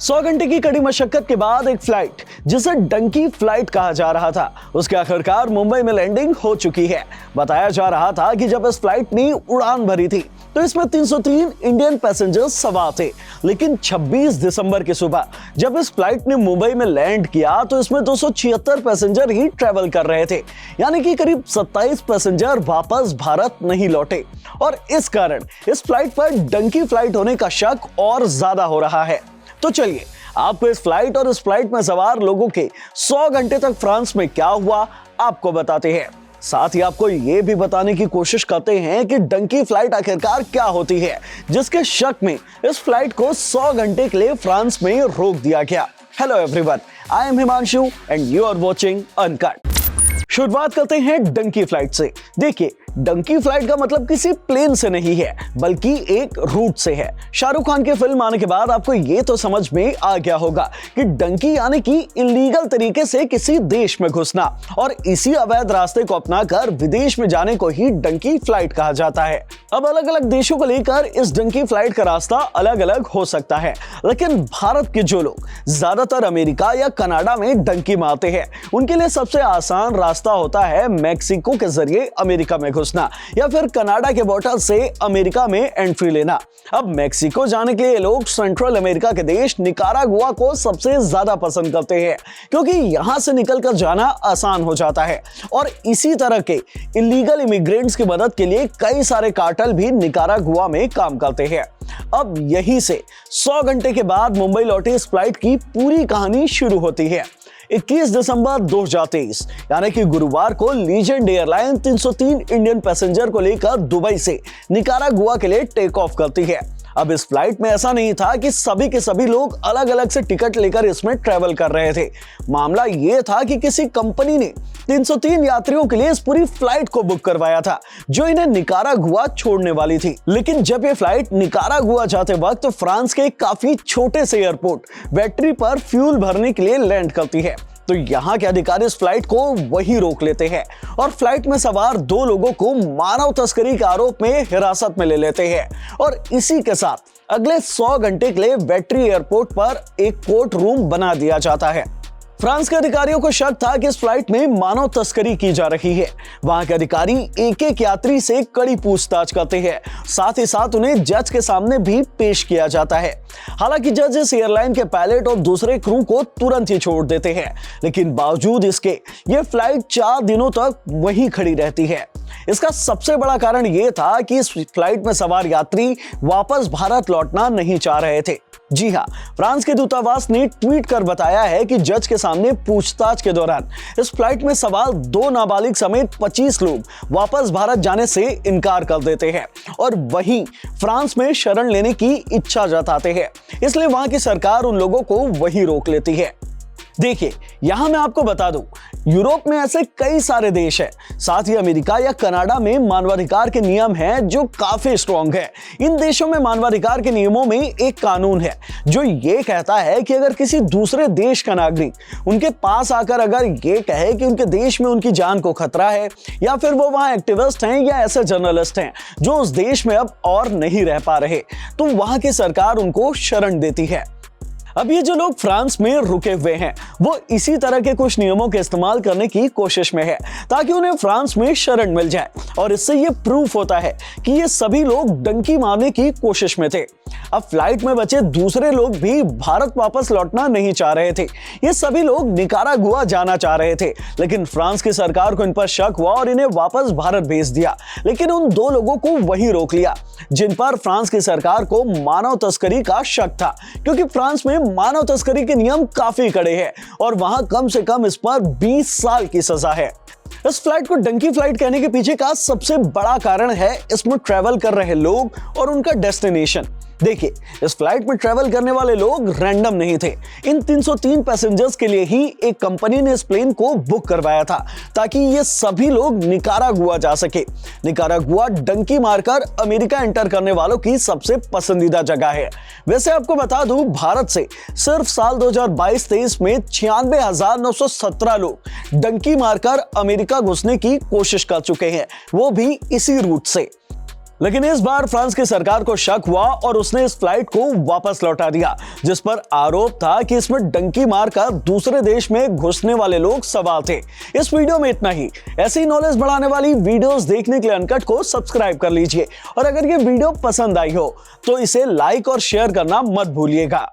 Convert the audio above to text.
100 घंटे की कड़ी मशक्कत के बाद एक फ्लाइट जिसे डंकी फ्लाइट कहा जा रहा था, उसके आखिरकार मुंबई में लैंडिंग हो चुकी है। बताया जा रहा था कि जब इस फ्लाइट ने उड़ान भरी थी तो इसमें 303 इंडियन पैसेंजर्स सवार थे, लेकिन 26 दिसंबर की सुबह जब इस फ्लाइट ने मुंबई में लैंड किया तो इसमें 276 पैसेंजर ही ट्रेवल कर रहे थे, यानी कि करीब 27 पैसेंजर वापस भारत नहीं लौटे। और इस कारण इस फ्लाइट पर डंकी फ्लाइट होने का शक और ज्यादा हो रहा है। तो चलिए आपको इस फ्लाइट और इस फ्लाइट में सवार लोगों के 100 घंटे तक फ्रांस में क्या हुआ आपको बताते हैं। साथ ही आपको यह भी बताने की कोशिश करते हैं कि डंकी फ्लाइट आखिरकार क्या होती है, जिसके शक में इस फ्लाइट को 100 घंटे के लिए फ्रांस में रोक दिया गया। Hello everyone, I am Himanshu and you are watching Uncut. शुरुआत करते हैं डंकी फ्लाइट से। देखिए, डंकी फ्लाइट का मतलब किसी प्लेन से नहीं है, बल्कि एक रूट से है। शाहरुख खान की फिल्म आने के बाद आपको ये तो समझ में आ गया होगा कि डंकी यानी कि इलीगल तरीके से किसी देश में घुसना, और इसी अवैध रास्ते को अपनाकर विदेश में जाने को ही डंकी फ्लाइट कहा जाता है। अब अलग अलग देशों को लेकर इस डंकी फ्लाइट का रास्ता अलग अलग हो सकता है, लेकिन भारत के जो लोग ज्यादातर अमेरिका या कनाडा में डंकी मारते हैं, उनके लिए सबसे आसान रास्ता होता है मैक्सिको के जरिए अमेरिका में घुसना या फिर कनाडा के बॉर्डर से अमेरिका में एंट्री लेना। अब मैक्सिको जाने के लिए लोग सेंट्रल अमेरिका के देश निकारागुआ को सबसे ज्यादा पसंद करते हैं, क्योंकि यहां से निकलकर जाना आसान हो जाता है। और इसी तरह के इलीगल इमिग्रेंट्स की मदद के लिए कई सारे कार्टेल भी निकारागुआ में काम करते हैं। अब यहीं से 100 घंटे के बाद मुंबई लौटी इस फ्लाइट की पूरी कहानी शुरू होती है। 21 दिसंबर 2023 यानी कि गुरुवार को लीजेंड एयरलाइन 303 इंडियन पैसेंजर को लेकर दुबई से निकारागुआ के लिए टेक ऑफ करती है। अब इस फ्लाइट में ऐसा नहीं था कि सभी के सभी लोग अलग अलग से टिकट लेकर इसमें ट्रेवल कर रहे थे। मामला यह था कि किसी कंपनी ने 303 यात्रियों के लिए इस पूरी फ्लाइट को बुक करवाया था, जो इन्हें निकारागुआ छोड़ने वाली थी। लेकिन जब ये फ्लाइट निकारागुआ जाते वक्त फ्रांस के काफी छोटे से एयरपोर्ट वेट्री पर फ्यूल भरने के लिए लैंड करती है, तो यहाँ के अधिकारी इस फ्लाइट को वहीं रोक लेते हैं और फ्लाइट में सवार 2 लोगों को मानव तस्करी के आरोप में हिरासत में ले लेते हैं। और इसी के साथ अगले 100 घंटे के लिए वेट्री एयरपोर्ट पर एक कोर्ट रूम बना दिया जाता है। फ्रांस के अधिकारियों को शक था कि इस फ्लाइट में मानव तस्करी की जा रही है। वहां के अधिकारी एक एक यात्री से कड़ी पूछताछ करते हैं, साथ ही साथ उन्हें जज के सामने भी पेश किया जाता है। हालांकि जज इस एयरलाइन के पायलट और दूसरे क्रू को तुरंत ही छोड़ देते हैं, लेकिन बावजूद इसके ये फ्लाइट 4 दिनों तक वहीं खड़ी रहती है। इसका सबसे बड़ा कारण यह था कि इस फ्लाइट में सवार यात्री वापस भारत लौटना नहीं चाह रहे थे। जी हां, फ्रांस के दूतावास ने ट्वीट कर बताया है कि जज के सामने पूछताछ के दौरान इस फ्लाइट में सवार 2 नाबालिग समेत 25 लोग वापस भारत जाने से इनकार कर देते हैं और वहीं फ्रांस में शरण लेने की इच्छा जताते हैं। इसलिए वहां की सरकार उन लोगों को वहीं रोक लेती है। देखिए, यहां मैं आपको बता दूं, यूरोप में ऐसे कई सारे देश हैं, साथ ही अमेरिका या कनाडा में मानवाधिकार के नियम हैं जो काफी स्ट्रॉन्ग है। इन देशों में मानवाधिकार के नियमों में एक कानून है जो ये कहता है कि अगर किसी दूसरे देश का नागरिक उनके पास आकर अगर ये कहे कि उनके देश में उनकी जान को खतरा है, या फिर वो वहां एक्टिविस्ट हैं या ऐसे जर्नलिस्ट हैं जो उस देश में अब और नहीं रह पा रहे, तो वहां की सरकार उनको शरण देती है। अब ये जो लोग फ्रांस में रुके हुए हैं, वो इसी तरह के कुछ नियमों के इस्तेमाल करने की कोशिश में है ताकि उन्हें फ्रांस में शरण मिल जाए, और इससे ये प्रूफ होता है कि ये सभी लोग डंकी मारने की कोशिश में थे। अब फ्लाइट में बचे दूसरे लोग भी भारत वापस लौटना नहीं चाह रहे थे। ये सभी लोग निकारागुआ जाना चाह रहे थे, लेकिन फ्रांस की सरकार को इन पर शक हुआ और इन्हें वापस भारत भेज दिया। लेकिन उन 2 लोगों को वहीं रोक लिया जिन पर फ्रांस की सरकार को मानव तस्करी का शक था, क्योंकि फ्रांस में मानव तस्करी के नियम काफी कड़े हैं और वहां कम से कम इस पर 20 साल की सजा है। इस फ्लाइट को डंकी फ्लाइट कहने के पीछे का सबसे बड़ा कारण है इसमें ट्रैवल कर रहे लोग और उनका डेस्टिनेशन। देखिए, इस फ्लाइट में ट्रैवल करने वाले लोग रैंडम नहीं थे। इन 303 पैसेंजर्स के लिए ही एक कंपनी ने इस प्लेन को बुक करवाया था ताकि ये सभी लोग निकारागुआ जा सके। निकारागुआ डंकी मारकर अमेरिका एंटर करने वालों की सबसे पसंदीदा जगह है। वैसे आपको बता दूं, भारत से सिर्फ साल 2022-23 में 96,917 लोग डंकी मारकर अमेरिका घुसने की कोशिश कर चुके हैं, वो भी इसी रूट से। लेकिन इस बार फ्रांस की सरकार को शक हुआ और उसने इस फ्लाइट को वापस लौटा दिया, जिस पर आरोप था कि इसमें डंकी मारकर दूसरे देश में घुसने वाले लोग सवार थे। इस वीडियो में इतना ही। ऐसी नॉलेज बढ़ाने वाली वीडियोस देखने के लिए अनकट को सब्सक्राइब कर लीजिए और अगर ये वीडियो पसंद आई हो तो इसे लाइक और शेयर करना मत भूलिएगा।